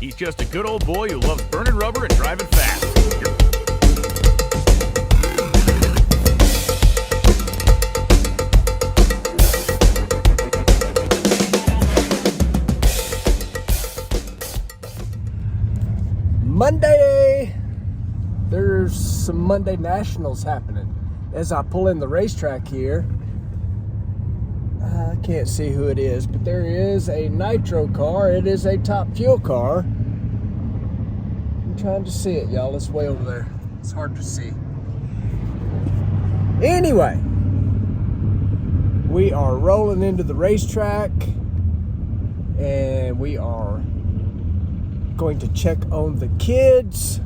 He's just a good old boy who loves burning rubber and driving fast. Monday, there's some Monday Nationals happening. As I pull in the racetrack here, I can't see who it is, but there is a nitro car. It is a top fuel car. I'm trying to see it, y'all. It's way over there. It's hard to see. Anyway, we are rolling into the racetrack, and we are going to check on the kids,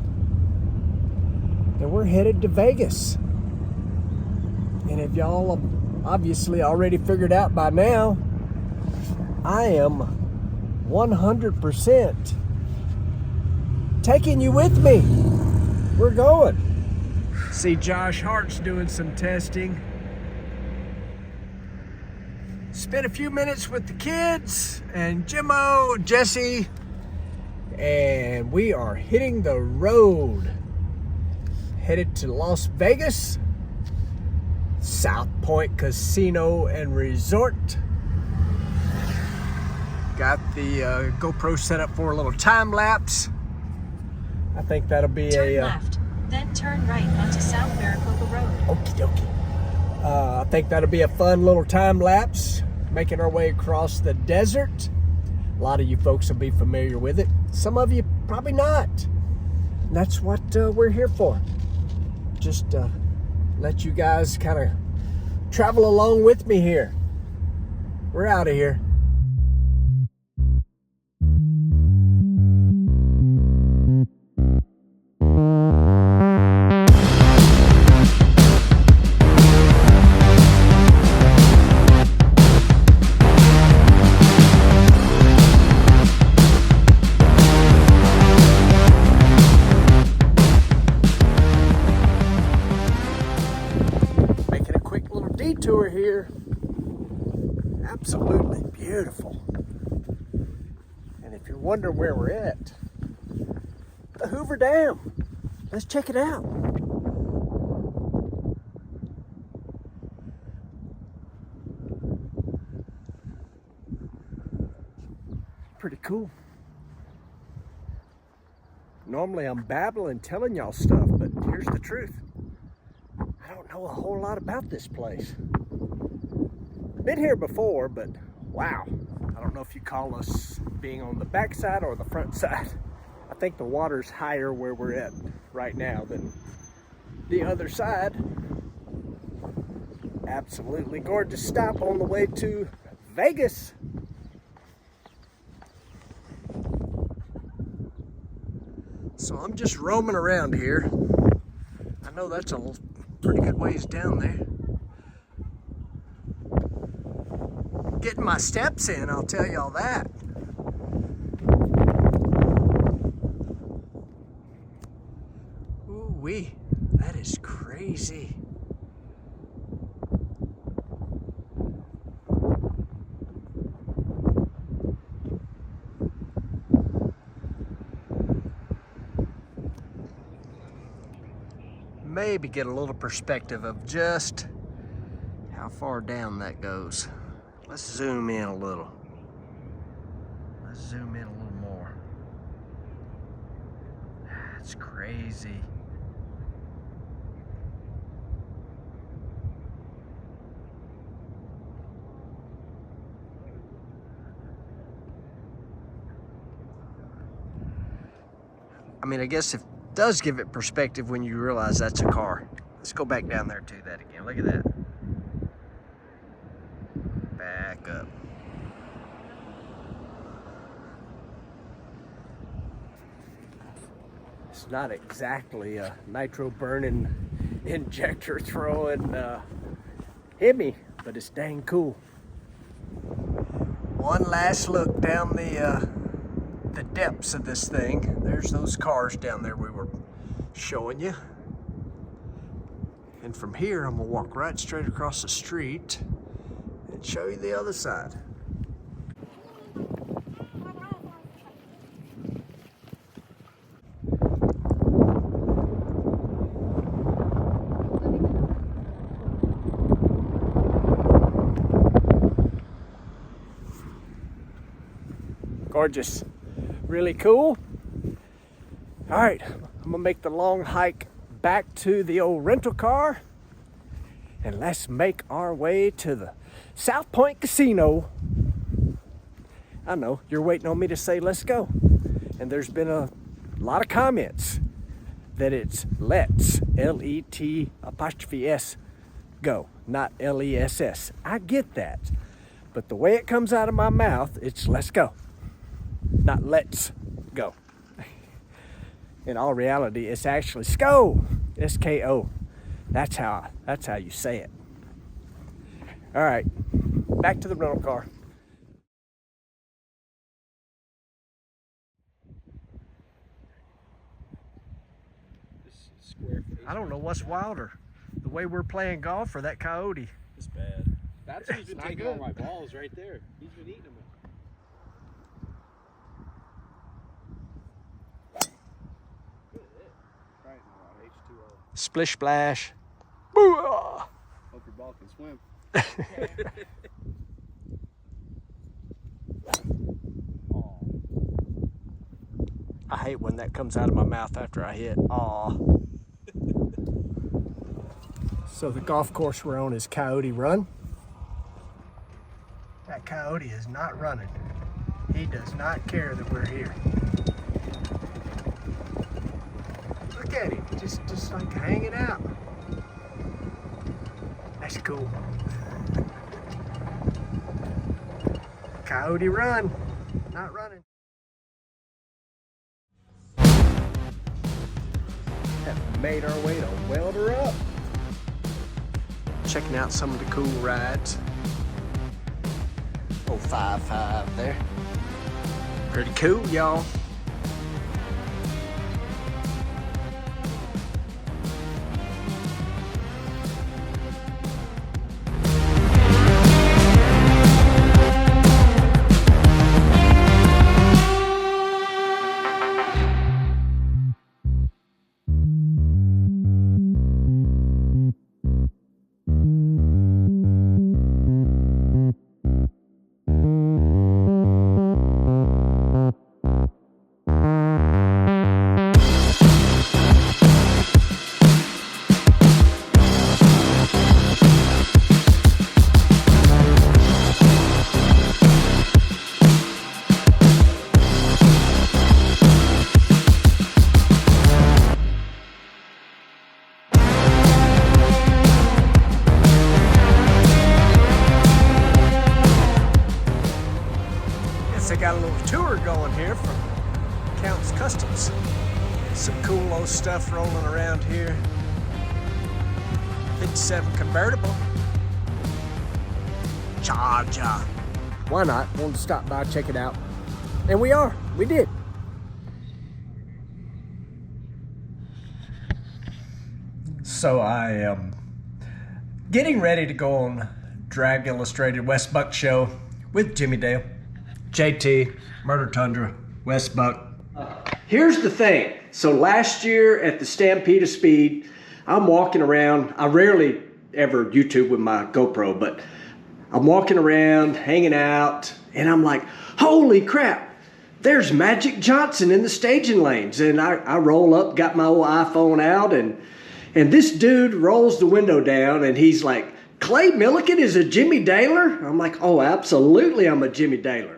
and we're headed to Vegas. And if y'all have obviously already figured out by now, I am 100% taking you with me. We're going. See, Josh Hart's doing some testing. Spent a few minutes with the kids and Jimmo, Jesse, and we are hitting the road. Headed to Las Vegas, South Point Casino and Resort. Got the GoPro set up for a little time lapse. I think that'll be turn left, then turn right onto South Maricopa Road. Okie dokie. I think that'll be a fun little time lapse, making our way across the desert. A lot of you folks will be familiar with it. Some of you probably not. And that's what we're here for. Just let you guys kind of travel along with me here. We're out of here. Tour here. Absolutely beautiful. And if you're wondering where we're at, the Hoover Dam. Let's check it out. Pretty cool. Normally I'm babbling, telling y'all stuff, but here's the truth. I don't know a whole lot about this place. Been here before, but wow. I don't know if you call us being on the back side or the front side. I think the water's higher where we're at right now than the other side. Absolutely gorgeous stop on the way to Vegas. So I'm just roaming around here. I know that's a pretty good ways down there. Getting my steps in, I'll tell y'all that. Ooh-wee, that is crazy. Maybe get a little perspective of just how far down that goes. Let's zoom in a little. Let's zoom in a little more. That's crazy. I mean, I guess it does give it perspective when you realize that's a car. Let's go back down there to that again. Look at that. Back up. It's not exactly a nitro burning injector throwing Hemi, but it's dang cool. One last look down the depths of this thing. There's those cars down there we were showing you. And from here, I'm gonna walk right straight across the street and show you the other side. Gorgeous. Really cool. All right, I'm gonna make the long hike back to the old rental car, and let's make our way to the South Point Casino. I know, you're waiting on me to say let's go. And there's been a lot of comments that it's let's, L-E-T''S, go, not L-E-S-S. I get that. But the way it comes out of my mouth, it's let's go, not let's go. In all reality, it's actually SKO, S-K-O. That's how you say it. All right, back to the rental car. I don't know what's wilder, the way we're playing golf or that coyote. It's bad. That's who's been taking all my balls right there. He's been eating them. Good hit. Right now, H2O. Splish splash. Boo! Hope your ball can swim. I hate when that comes out of my mouth after I hit. Aw. So the golf course we're on is Coyote Run. That coyote is not running. He does not care that we're here. Look at him, just like hanging out. That's cool. Coyote Run, not running. Have made our way to Welder Up. Checking out some of the cool rides. 055 there. Pretty cool, y'all. They got a little tour going here from Count's Customs. Some cool old stuff rolling around here. 57 convertible. Charger. Why not? Wanted to stop by, check it out. And we did. So I am getting ready to go on Drag Illustrated West Buck Show with Jimmy Dale. JT, Murder Tundra, West Buck. Here's the thing. So last year at the Stampede of Speed, I'm walking around. I rarely ever YouTube with my GoPro, but I'm walking around, hanging out, and I'm like, holy crap, there's Magic Johnson in the staging lanes. And I roll up, got my old iPhone out, and this dude rolls the window down, and he's like, Clay Milliken is a Jimmy Daler? I'm like, oh, absolutely, I'm a Jimmy Daler.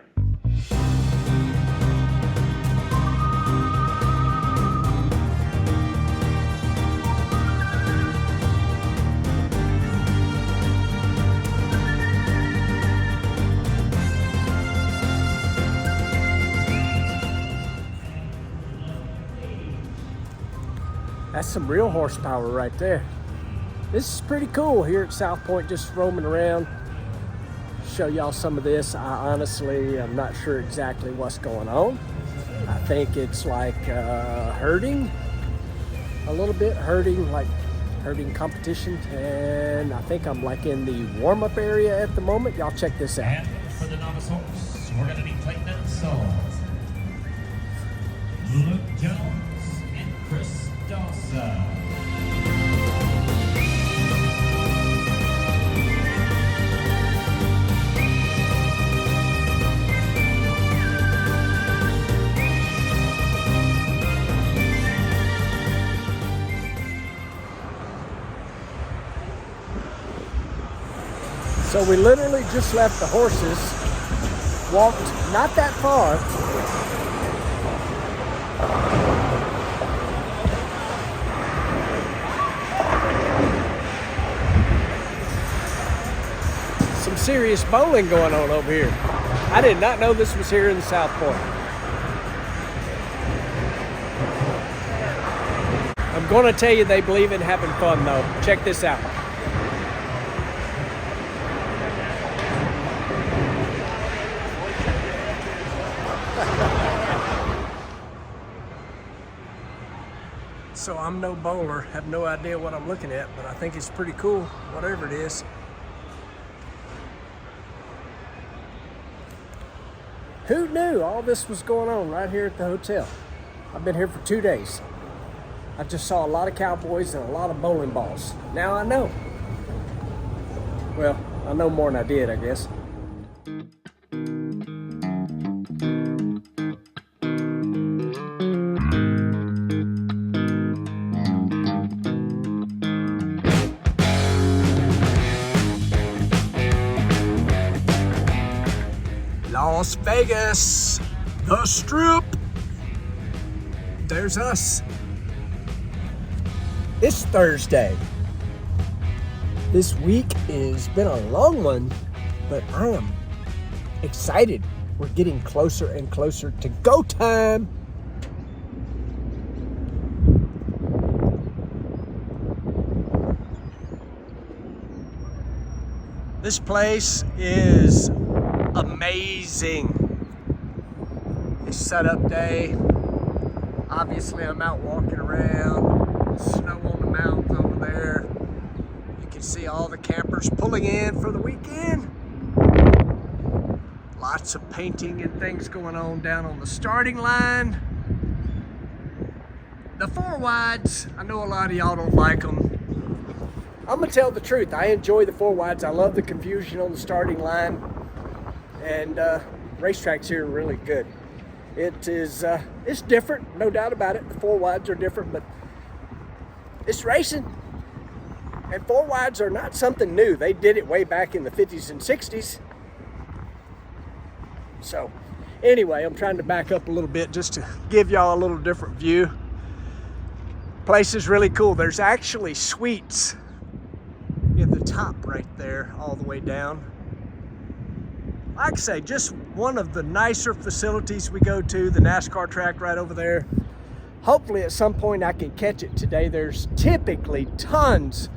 That's some real horsepower right there. This is pretty cool here at South Point, just roaming around. Show y'all some of this. I honestly am not sure exactly what's going on. I think it's like herding, a little bit herding, like herding competition. And I think I'm like in the warm-up area at the moment. Y'all check this out. And for the novice horse, we're going to be tightening souls. Luke Jones and Chris Dawson. So we literally just left the horses, walked not that far. Some serious bowling going on over here. I did not know this was here in South Point. I'm going to tell you they believe in having fun though. Check this out. So I'm no bowler, have no idea what I'm looking at, but I think it's pretty cool, whatever it is. Who knew all this was going on right here at the hotel? I've been here for 2 days. I just saw a lot of cowboys and a lot of bowling balls. Now I know. Well, I know more than I did, I guess. Las Vegas, the Strip. There's us. It's Thursday. This week has been a long one, but I am excited. We're getting closer and closer to go time. This place is amazing. It's setup day. Obviously, I'm out walking around. Snow on the mountains over there. You can see all the campers pulling in for the weekend. Lots of painting and things going on down on the starting line. The four wides, I know a lot of y'all don't like them. I'm gonna tell the truth. I enjoy the four wides. I love the confusion on the starting line. And racetracks here are really good. It is, it's different, no doubt about it. The four wides are different, but it's racing. And four wides are not something new. They did it way back in the 50s and 60s. So anyway, I'm trying to back up a little bit just to give y'all a little different view. Place is really cool. There's actually suites in the top right there, all the way down. Like I say, just one of the nicer facilities we go to, the NASCAR track right over there. Hopefully at some point I can catch it today. There's typically tons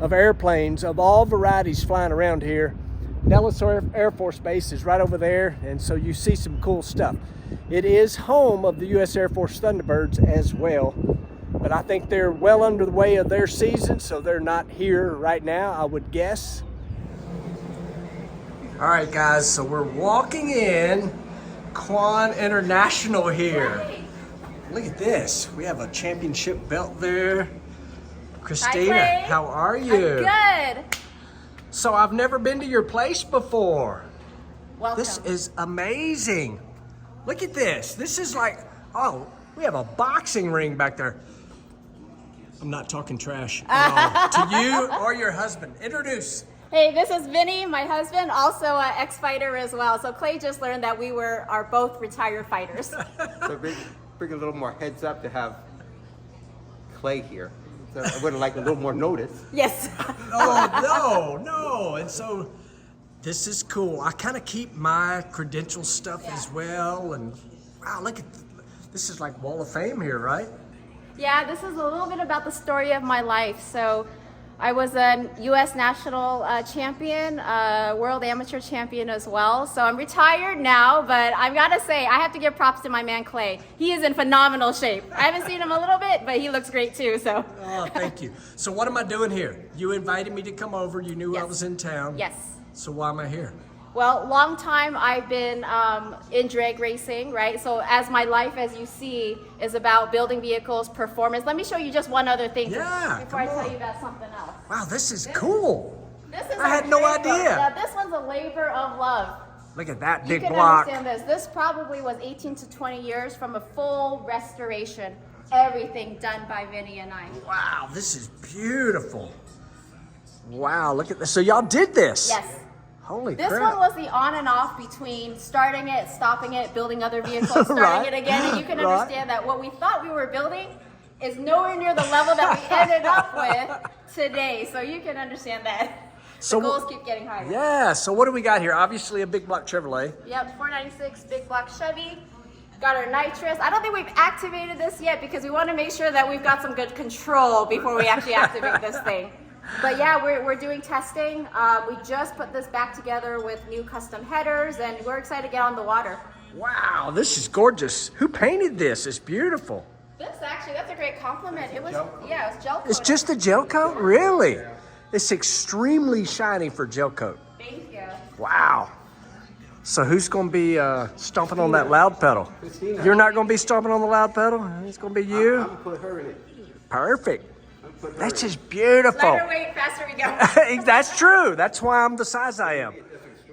of airplanes of all varieties flying around here. Nellis Air Force Base is right over there, and so you see some cool stuff. It is home of the U.S. Air Force Thunderbirds as well, but I think they're well under the way of their season, so they're not here right now, I would guess. All right, guys, so we're walking in Quan International here. Look at this. We have a championship belt there. Christina, Hi, how are you? I'm good. So I've never been to your place before. Welcome. This is amazing. Look at this. This is like, oh, we have a boxing ring back there. I'm not talking trash at all. To you or your husband. Introduce. Hey, this is Vinnie, my husband, also an ex-fighter as well. So Clay just learned that we are both retired fighters. So bring a little more heads up to have Clay here. So I would like a little more notice. Yes. Oh, no. And so this is cool. I kind of keep my credential stuff as well. And wow, look at this is like Wall of Fame here, right? Yeah, this is a little bit about the story of my life. So I was a U.S. national champion, world amateur champion as well. So I'm retired now, but I've got to say, I have to give props to my man, Clay. He is in phenomenal shape. I haven't seen him a little bit, but he looks great too, so. Oh, thank you. So what am I doing here? You invited me to come over. You knew I was in town. Yes. So why am I here? Well, long time I've been in drag racing, right? So as my life, as you see, is about building vehicles, performance. Let me show you just one other thing before I tell you about something else. Wow, this is cool. This is I had no idea. Yeah, this one's a labor of love. Look at that big You can block. understand this. This probably was 18 to 20 years from a full restoration. Everything done by Vinnie and I. Wow, this is beautiful. Wow, look at this. So y'all did this? Yes. Holy This crap. one was the on and off between starting it, stopping it, building other vehicles, starting Right. it again. And you can Right. understand that what we thought we were building is nowhere near the level that we ended up with today. So you can understand that. So The goals keep getting higher. Yeah, so what do we got here? Obviously a big block Chevrolet. Yep, 496 big block Chevy. Got our nitrous. I don't think we've activated this yet because we want to make sure that we've got some good control before we actually activate this thing. But yeah, we're doing testing. We just put this back together with new custom headers, and we're excited to get on the water. Wow, this is gorgeous. Who painted this? It's beautiful. That's a great compliment. It was gel coat. It's just a gel coat? Really? It's extremely shiny for gel coat. Thank you. Wow. So who's going to be stomping on that loud pedal? Christina. You're not going to be stomping on the loud pedal? It's going to be you? I'm gonna put her in it. Perfect. Put her That's in just beautiful. Lighter weight, faster we go. That's true. That's why I'm the size I am.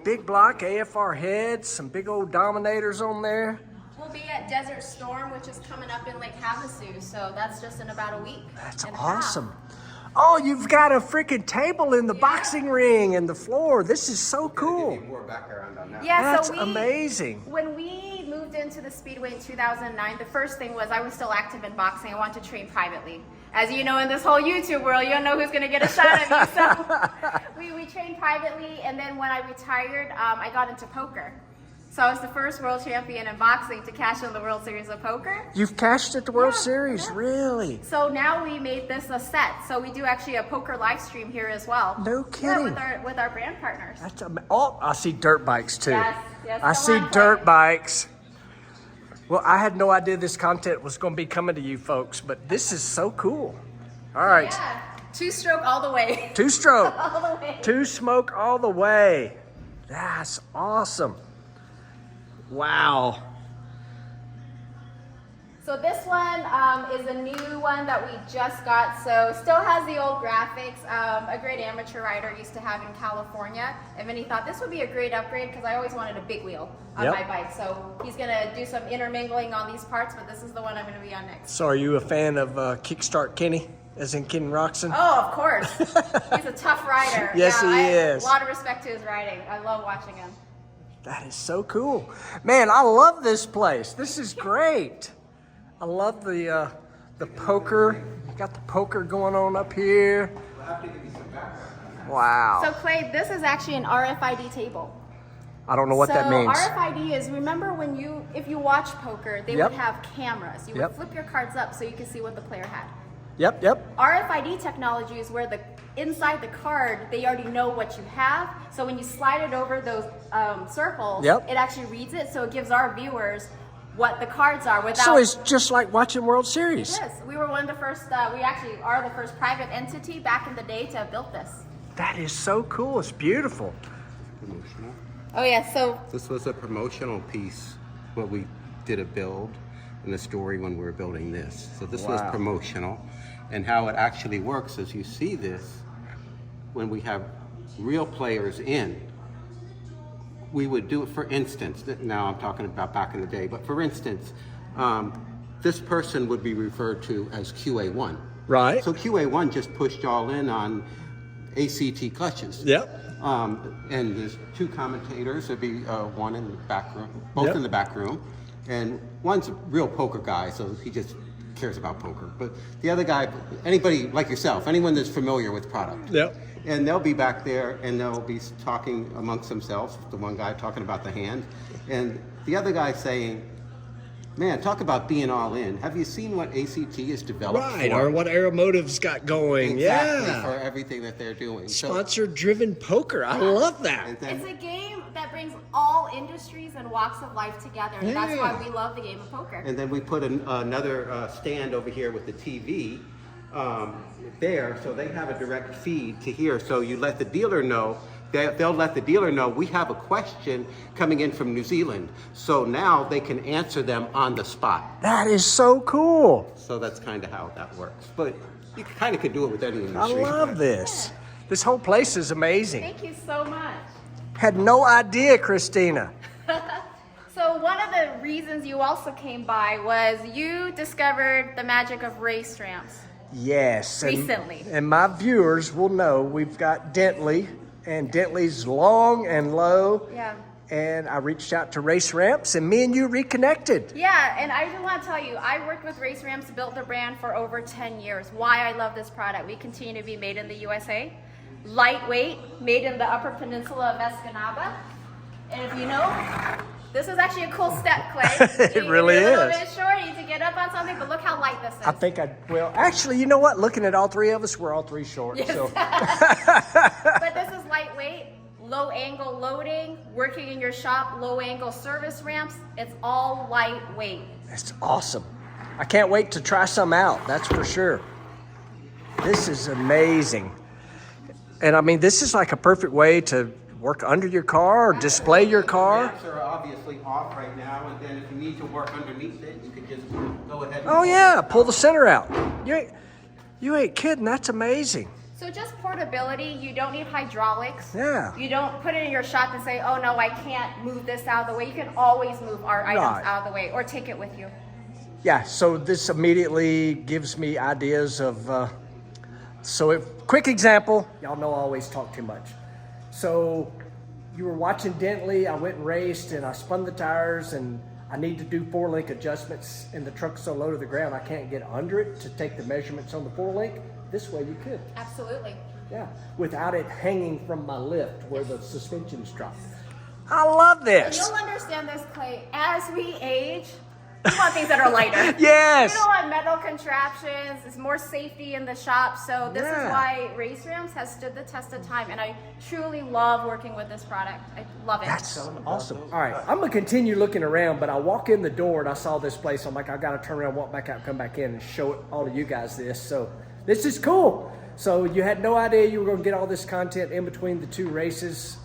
Big block AFR heads, some big old Dominators on there. We'll be at Desert Storm, which is coming up in Lake Havasu, so that's just in about a week. That's and a half. awesome. Oh, you've got a freaking table in the boxing ring and the floor. This is so cool. More background on that. Yeah, That's so amazing. When we moved into the Speedway in 2009, the first thing was I was still active in boxing. I wanted to train privately. As you know, in this whole YouTube world, you don't know who's going to get a shot at me. So we trained privately, and then when I retired, I got into poker. So I was the first world champion in boxing to cash in the World Series of Poker. You've cashed at the World Yeah, Series, yeah. really? So now we made this a set. So we do actually a poker live stream here as well. No kidding. Yeah, with our brand partners. That's oh, I see dirt bikes too. Yes, I come see on, dirt Clay. bikes. Well, I had no idea this content was going to be coming to you folks, but this is so cool. All right, Yeah, 2-stroke all the way. two stroke, All the way. two smoke all the way. That's awesome. Wow. So this one is a new one that we just got. So still has the old graphics. A great amateur rider used to have in California. And Vinnie thought this would be a great upgrade because I always wanted a big wheel on Yep. my bike. So he's gonna do some intermingling on these parts, but this is the one I'm gonna be on next. So are you a fan of Kickstart Kenny, as in Ken Roxon? Oh, of course. He's a tough rider. Yes, yeah, he I have is. a lot of respect to his riding. I love watching him. That is so cool. Man, I love this place. This is great. I love the poker. You got the poker going on up here. Wow. So Clay, this is actually an RFID table. I don't know what that means. RFID is, remember when if you watch poker, they Yep. would have cameras. You Yep. would flip your cards up so you could see what the player had. Yep, yep. RFID technology is where inside the card, they already know what you have. So when you slide it over those circles, Yep. it actually reads it. So it gives our viewers what the cards are without. So it's just like watching World Series. Yes, we were one of the first, we actually are the first private entity back in the day to have built this. That is so cool. It's beautiful. Promotional. Oh yeah, so This was a promotional piece, what we did a build and a story when we were building this. So this was Wow. promotional. And how it actually works is you see this when we have real players in. We would do it, for instance, now I'm talking about back in the day, but for instance, this person would be referred to as QA1. Right. So QA1 just pushed y'all in on ACT clutches. Yep. And there's two commentators. There'd be one in the back room, both Yep. in the back room, and one's a real poker guy, so he just cares about poker. But the other guy, anybody like yourself, anyone that's familiar with product, Yep. and they'll be back there and they'll be talking amongst themselves. The one guy talking about the hand, and the other guy saying, "Man, talk about being all in. Have you seen what ACT has developed Right, for?" or what Aeromotive's got going. Exactly, Yeah. for everything that they're doing. So, Sponsor-driven poker. I love that. and then, it's a game that brings all industries and walks of life together, and that's Yeah. why we love the game of poker. And then we put another stand over here with the TV there, so they have a direct feed to here. So you let the dealer know, they'll let the dealer know we have a question coming in from New Zealand. So now they can answer them on the spot. That is so cool. So that's kind of how that works. But you kind of could do it with any I industry. love this. This whole place is amazing. Thank you so much. Had no idea, Christina. So one of the reasons you also came by was you discovered the magic of race ramps. Yes. Recently. And my viewers will know we've got Dentley and Dentley's long and low. Yeah. And I reached out to Race Ramps, and me and you reconnected. Yeah, and I just want to tell you, I worked with Race Ramps, built the brand for over 10 years. Why I love this product. We continue to be made in the USA. Lightweight, made in the Upper Peninsula of Escanaba. And if you know, this is actually a cool step, Clay. It really is. A little is. bit short, you need to get up on something, but look how light this is. I think I will. Actually, you know what? Looking at all three of us, we're all three short. Yes. So. But this is lightweight, low angle loading, working in your shop, low angle service ramps. It's all lightweight. It's awesome. I can't wait to try some out, that's for sure. This is amazing. And I mean, this is like a perfect way to work under your car or display your car. The lamps are obviously off right now, and then if you need to work underneath it, you could just go ahead and Oh yeah, pull the center out. You ain't kidding, that's amazing. So just portability, you don't need hydraulics. Yeah. You don't put it in your shop and say, oh no, I can't move this out of the way. You can always move our items Right. out of the way or take it with you. Yeah, so this immediately gives me ideas of, quick example, y'all know I always talk too much. So you were watching Dentley, I went and raced and I spun the tires and I need to do 4-link adjustments and the truck's so low to the ground I can't get under it to take the measurements on the 4-link. This way you could. Absolutely. Yeah, without it hanging from my lift where the suspension's dropped. I love this. You'll understand this, Clay. As we age, we want things that are lighter. Yes. We don't want metal contraptions. There's more safety in the shop. So this is why Race Ramps has stood the test of time. And I truly love working with this product. I love it. That's awesome. All right, I'm gonna continue looking around, but I walk in the door and I saw this place. I'm like, I gotta turn around, walk back out, come back in and show it all of you guys this. So this is cool. So you had no idea you were gonna get all this content in between the two races,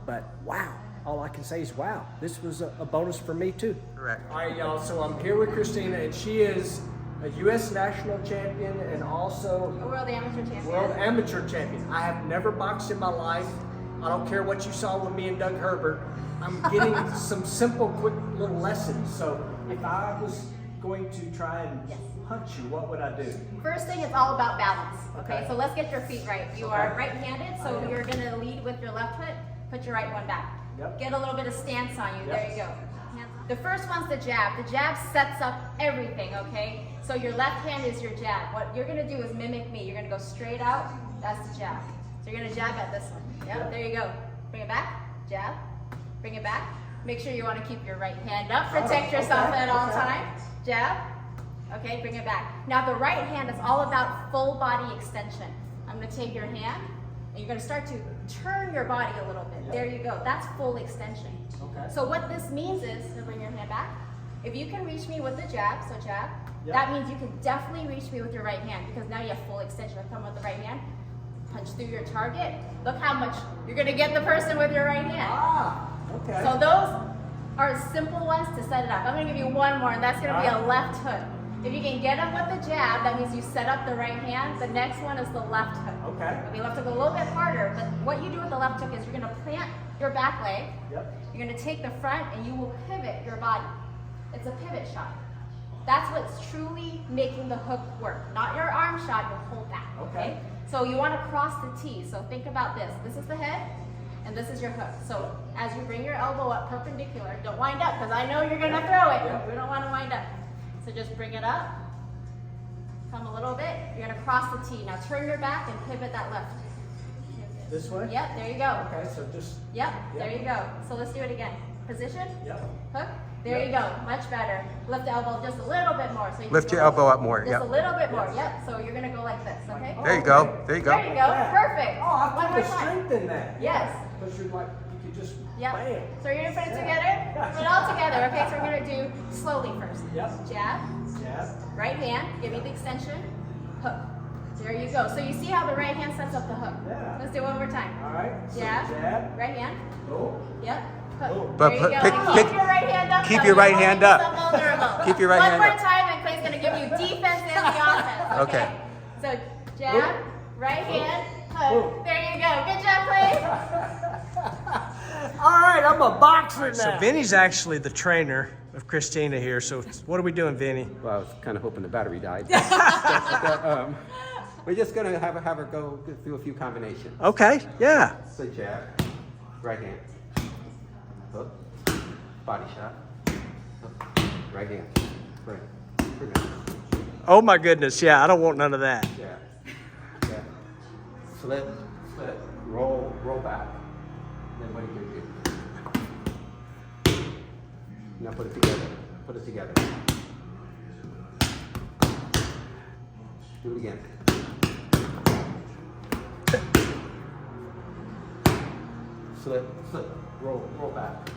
but wow. All I can say is, wow, this was a bonus for me too. Correct. All right, y'all, so I'm here with Christina, and she is a U.S. national champion and also A world amateur champion. world amateur champion. I have never boxed in my life. I don't care what you saw with me and Doug Herbert. I'm getting some simple, quick little lessons. So if I was going to try and punch you, what would I do? First thing, it's all about balance. Okay, Okay. so let's get your feet right. You are right-handed, so you're gonna lead with your left foot. Put your right one back. Yep. Get a little bit of stance on you. Yep. There you go. The first one's the jab. The jab sets up everything, okay? So your left hand is your jab. What you're gonna do is mimic me. You're gonna go straight out. That's the jab. So you're gonna jab at this one. Yep, there you go. Bring it back. Jab. Bring it back. Make sure you wanna keep your right hand up. Protect yourself at all times. Jab. Okay, bring it back. Now the right hand is all about full body extension. I'm gonna take your hand and you're gonna start to turn your body a little bit. There you go. That's full extension. Okay. So what this means is, to bring your hand back, if you can reach me with the jab, so jab, Yep. that means you can definitely reach me with your right hand because now you have full extension. Come with the right hand, punch through your target. Look how much you're gonna get the person with your right hand. Ah, okay. So those are simple ones to set it up. I'm gonna give you one more, and that's gonna be a left hook. If you can get them with the jab, that means you set up the right hand. The next one is the left hook. Okay. The left hook a little bit harder, but what you do with the left hook is you're gonna plant your back leg. Yep. You're gonna take the front and you will pivot your body. It's a pivot shot. That's what's truly making the hook work. Not your arm shot, you'll hold back, okay? So you wanna cross the T. So think about this. This is the head and this is your hook. So as you bring your elbow up perpendicular, don't wind up because I know you're gonna throw it. Yep. We don't wanna wind up. So just bring it up, come a little bit. You're gonna cross the T. Now turn your back and pivot that left. This way? Yep, there you go. Okay, so just, Yep, there you go. So let's do it again. Position, yep. hook. There you go, much better. Lift the elbow just a little bit more. So you Lift can your go elbow up more, Just yep. a little bit more, yep. So you're gonna go like this, okay? There you go. There you go. There you go, perfect. Oh, I One put more the time. strength in that. Yes. Because you're like, you could just, Yep. bam. So you're gonna put it together? Put it all together, okay? So we're gonna do slowly first. Yep. Jab, Jab. right hand, give me the extension, hook. There you go. So you see how the right hand sets up the hook? Yeah. Let's do it one more time. All right. So Jab, jab. right hand, Oh. yep, hook. Oh. But There you go. pick- Keep your right hand up. keep though. your right You don't hand wanna up. be so vulnerable. Keep your right one hand more up. time, and Clay's gonna give you defense and the offense. Okay. So jab, right hand, hook. Oh. There you go. Good job, Clay. All right, I'm a boxer now. So Vinny's actually the trainer of Christina here. So what are we doing, Vinny? Well, I was kind of hoping the battery died. We're just gonna have her go through a few combinations. Okay, yeah. So jab, right hand, hook, body shot, hook, right hand, right, Oh my goodness, yeah, I don't want none of that. jab, jab, slip, roll back. Then what do you do? Now put it together. Put it together. Do it again. Slip, roll back.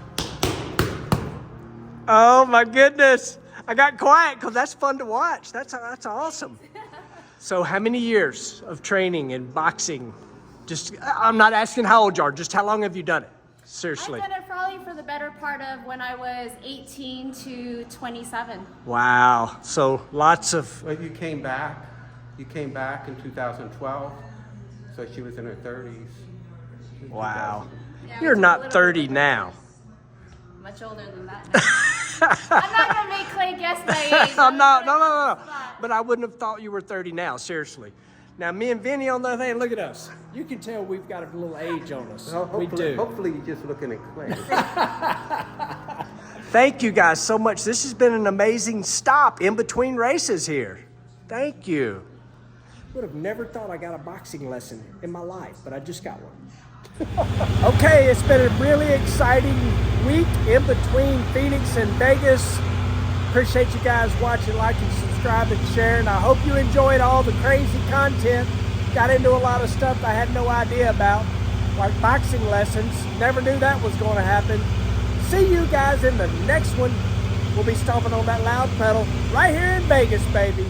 Oh my goodness. I got quiet because that's fun to watch. That's awesome. So how many years of training in boxing? Just, I'm not asking how old you are, just how long have you done it? Seriously. I've done it probably for the better part of when I was 18 to 27. Wow. So lots of, Well, you came back in 2012, so she was in her 30s. wow. Yeah, You're a not little 30 bit now. Much older than that now. I'm not going to make Clay guess my age. I'm not, no. But I wouldn't have thought you were 30 now, seriously. Now, me and Vinnie on the other hand, look at us. You can tell we've got a little age on us. Hopefully, We do. Hopefully you're just looking at Clay. Thank you guys so much. This has been an amazing stop in between races here. Thank you. Would have never thought I got a boxing lesson in my life, but I just got one. Okay, it's been a really exciting week in between Phoenix and Vegas. Appreciate you guys watching, liking, subscribing, sharing. I hope you enjoyed all the crazy content. Got into a lot of stuff I had no idea about, like boxing lessons. Never knew that was going to happen. See you guys in the next one. We'll be stomping on that loud pedal right here in Vegas, baby.